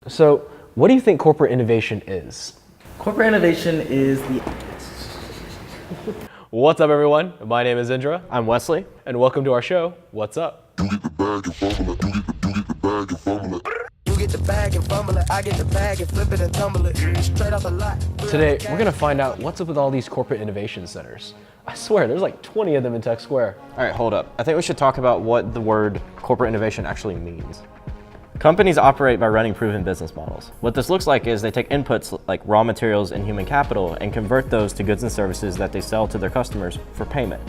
So, what do you think corporate innovation is? Corporate innovation is the... What's up, everyone? My name is Indra. I'm Wesley. And welcome to our show, What's Up? You get the bag and fumble it, you get the bag and fumble it. You get the bag and fumble it, I get the bag and flip it and tumble it. Straight off the lot. Today, we're gonna find out what's up with all these corporate innovation centers. I swear, there's like 20 of them in Tech Square. All right, hold up. I think we should talk about what the word corporate innovation actually means. Companies operate by running proven business models. What this looks like is they take inputs like raw materials and human capital and convert those to goods and services that they sell to their customers for payment.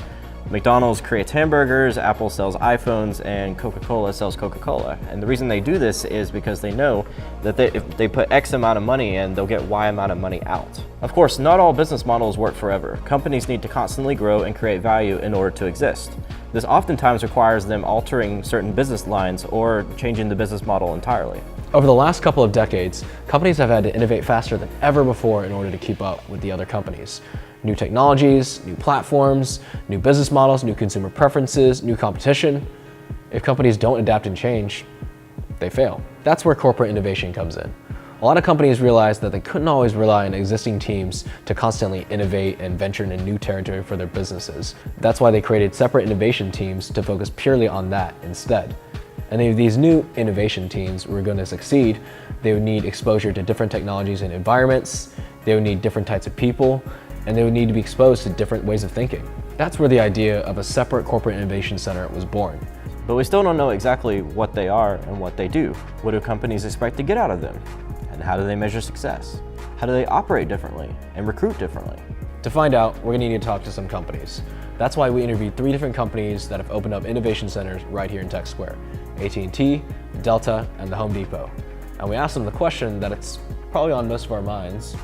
McDonald's creates hamburgers, Apple sells iPhones, and Coca-Cola sells Coca-Cola. And the reason they do this is because they know that if they put X amount of money in, they'll get Y amount of money out. Of course, not all business models work forever. Companies need to constantly grow and create value in order to exist. This oftentimes requires them altering certain business lines or changing the business model entirely. Over the last couple of decades, companies have had to innovate faster than ever before in order to keep up with the other companies. New technologies, new platforms, new business models, new consumer preferences, new competition. If companies don't adapt and change, they fail. That's where corporate innovation comes in. A lot of companies realized that they couldn't always rely on existing teams to constantly innovate and venture into new territory for their businesses. That's why they created separate innovation teams to focus purely on that instead. And if these new innovation teams were going to succeed, they would need exposure to different technologies and environments, they would need different types of people, and they would need to be exposed to different ways of thinking. That's where the idea of a separate corporate innovation center was born. But we still don't know exactly what they are and what they do. What do companies expect to get out of them? And how do they measure success? How do they operate differently and recruit differently? To find out, we're going to need to talk to some companies. That's why we interviewed 3 different companies that have opened up innovation centers right here in Tech Square: AT&T, Delta, and the Home Depot. And we asked them the question that it's probably on most of our minds.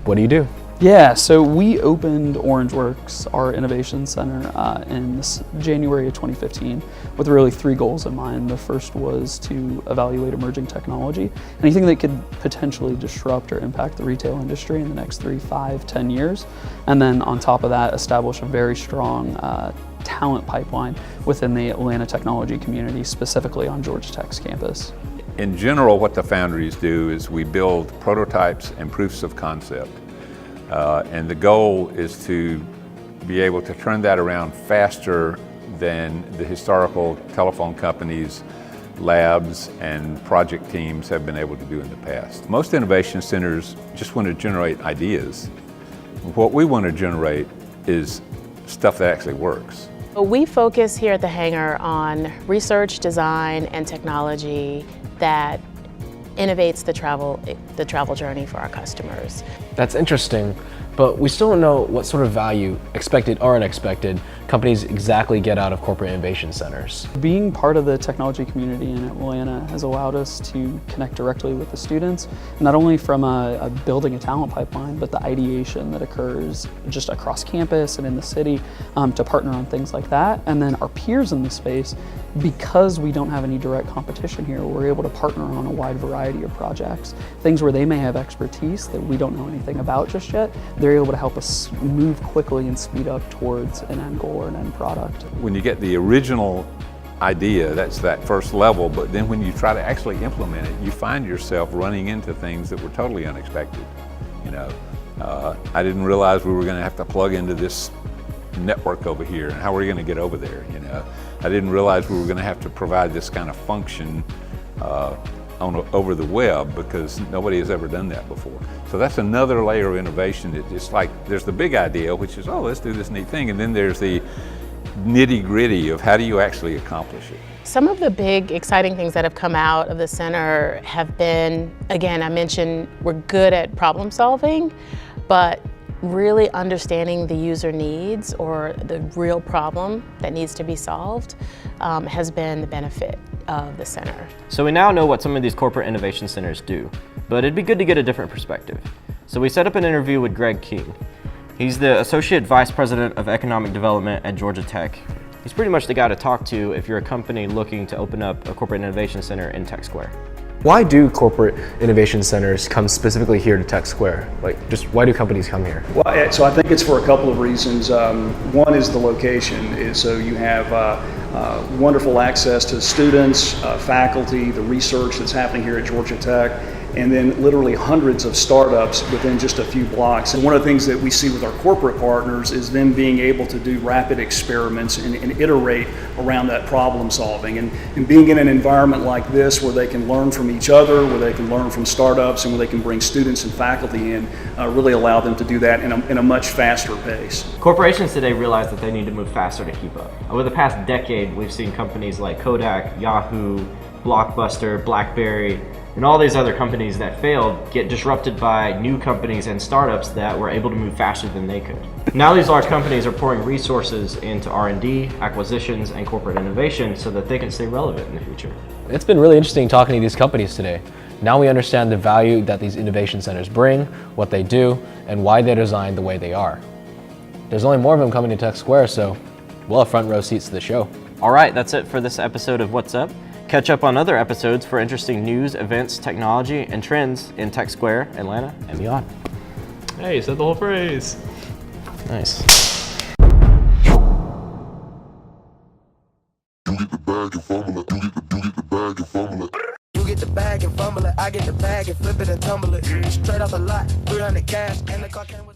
What do you do? Yeah, so we opened OrangeWorks, our innovation center, in January of 2015 with really 3 goals in mind. The first was to evaluate emerging technology, anything that could potentially disrupt or impact the retail industry in the next 3, 5, 10 years. And then on top of that, establish a very strong talent pipeline within the Atlanta technology community, specifically on Georgia Tech's campus. In general, what the foundries do is we build prototypes and proofs of concept. And the goal is to be able to turn that around faster than the historical telephone companies, labs, and project teams have been able to do in the past. Most innovation centers just want to generate ideas. What we want to generate is stuff that actually works. We focus here at the Hangar on research, design, and technology that innovates the travel journey for our customers. That's interesting, but we still don't know what sort of value, expected or unexpected, companies exactly get out of corporate innovation centers. Being part of the technology community in Atlanta has allowed us to connect directly with the students, not only from building a talent pipeline, but the ideation that occurs just across campus and in the city to partner on things like that. And then our peers in the space, because we don't have any direct competition here, we're able to partner on a wide variety of projects. Things where they may have expertise that we don't know anything about just yet, they're able to help us move quickly and speed up towards an end goal or an end product. When you get the original idea, that's that first level, but then when you try to actually implement it, you find yourself running into things that were totally unexpected. You know, I didn't realize we were going to have to plug into this network over here, and how are we going to get over there? You know, I didn't realize we were going to have to provide this kind of function over the web, because nobody has ever done that before. So that's another layer of innovation. It's like there's the big idea, which is, oh, let's do this neat thing, and then there's the nitty-gritty of how do you actually accomplish it. Some of the big exciting things that have come out of the center have been, again, I mentioned we're good at problem solving, but really understanding the user needs or the real problem that needs to be solved has been the benefit of the center. So we now know what some of these corporate innovation centers do, but it'd be good to get a different perspective. So we set up an interview with Greg King. He's the Associate Vice President of Economic Development at Georgia Tech. He's pretty much the guy to talk to if you're a company looking to open up a corporate innovation center in Tech Square. Why do corporate innovation centers come specifically here to Tech Square? Like, just why do companies come here? Well, so I think it's for a couple of reasons. One is the location. So you have wonderful access to students, faculty, the research that's happening here at Georgia Tech, and then literally hundreds of startups within just a few blocks. And one of the things that we see with our corporate partners is them being able to do rapid experiments and iterate around that problem solving. And being in an environment like this where they can learn from each other, where they can learn from startups, and where they can bring students and faculty in, really allow them to do that in a much faster pace. Corporations today realize that they need to move faster to keep up. Over the past decade, we've seen companies like Kodak, Yahoo, Blockbuster, BlackBerry, and all these other companies that failed get disrupted by new companies and startups that were able to move faster than they could. Now these large companies are pouring resources into R&D, acquisitions, and corporate innovation so that they can stay relevant in the future. It's been really interesting talking to these companies today. Now we understand the value that these innovation centers bring, what they do, and why they're designed the way they are. There's only more of them coming to Tech Square, so we'll have front row seats to the show. All right, that's it for this episode of What's Up. Catch up on other episodes for interesting news, events, technology, and trends in Tech Square, Atlanta, and beyond. Hey, you said the whole phrase. Nice. You get the bag and fumble it. You get the bag and fumble it. You get the bag and fumble it. I get the bag and flip it and tumble it. Straight off the lot, 300 cash, and the car came with